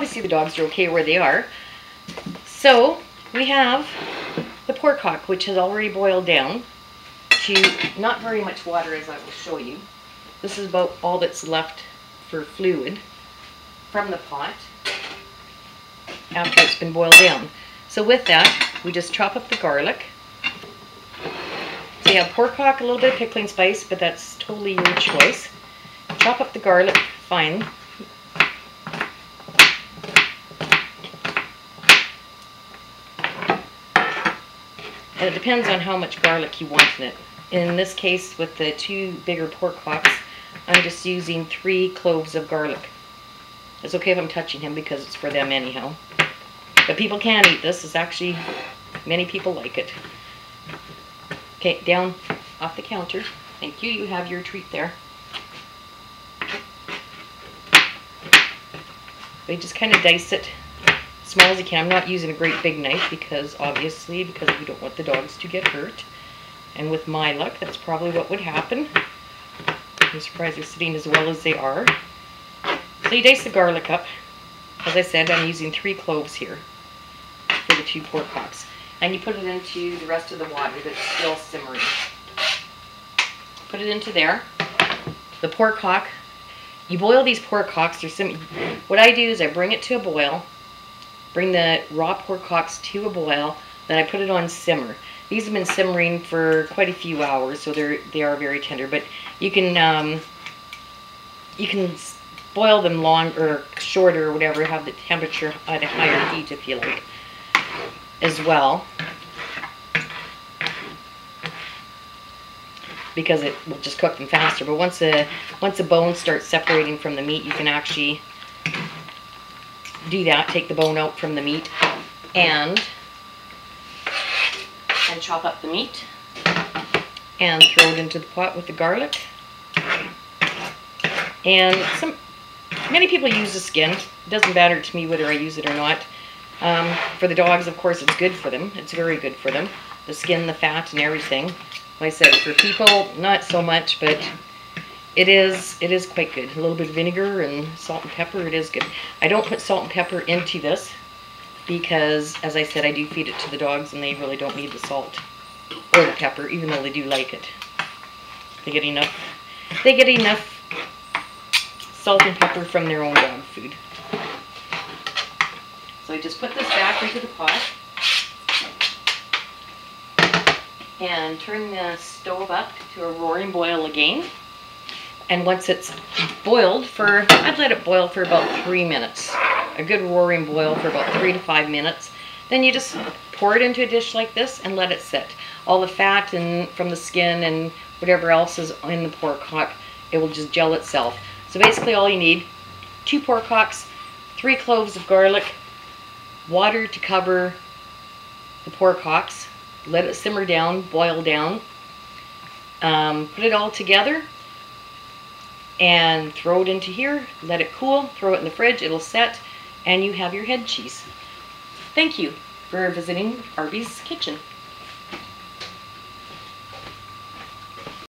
obviously the dogs are okay where they are. So we have the pork hock, which has already boiled down to not very much water, as I will show you. This is about all that's left for fluid from the pot after it's been boiled down. So with that, we just chop up the garlic. So you have pork hock, a little bit of pickling spice, but that's totally your choice. Chop up the garlic fine. And it depends on how much garlic you want in it. In this case, with the 2 bigger pork hocks, I'm just using 3 cloves of garlic. It's okay if I'm touching him because it's for them anyhow. But people can eat this. It's actually, many people like it. Okay, down off the counter. Thank you. You have your treat there. They just kind of dice it as small as you can. I'm not using a great big knife because obviously, because we don't want the dogs to get hurt. And with my luck, that's probably what would happen. I'm surprised they're sitting as well as they are. So you dice the garlic up. As I said, I'm using 3 cloves here for the 2 pork hocks. And you put it into the rest of the water that's still simmering. Put it into there. The pork hock, you boil these pork hocks. What I do is I bring it to a boil, bring the raw pork hocks to a boil, then I put it on simmer. These have been simmering for quite a few hours, so they are very tender. But you can boil them longer or shorter or whatever, have the temperature at a higher heat if you like as well, because it will just cook them faster. But once the bones start separating from the meat, you can actually do that. Take the bone out from the meat and chop up the meat and throw it into the pot with the garlic. And many people use the skin. It doesn't matter to me whether I use it or not. For the dogs, of course, it's good for them. It's very good for them. The skin, the fat, and everything. Like I said, for people, not so much, but it is quite good. A little bit of vinegar and salt and pepper, it is good. I don't put salt and pepper into this because, as I said, I do feed it to the dogs and they really don't need the salt or the pepper, even though they do like it. They get enough salt and pepper from their own dog food. So I just put this back into the pot and turn the stove up to a roaring boil again. And once it's boiled I'd let it boil for about 3 minutes. A good roaring boil for about 3 to 5 minutes. Then you just pour it into a dish like this and let it sit. All the fat from the skin and whatever else is in the pork hock, it will just gel itself. So basically all you need, 2 pork hocks, 3 cloves of garlic, water to cover the pork hocks, let it simmer down, boil down, put it all together and throw it into here, let it cool, throw it in the fridge, it'll set, and you have your head cheese. Thank you for visiting Arby's Kitchen.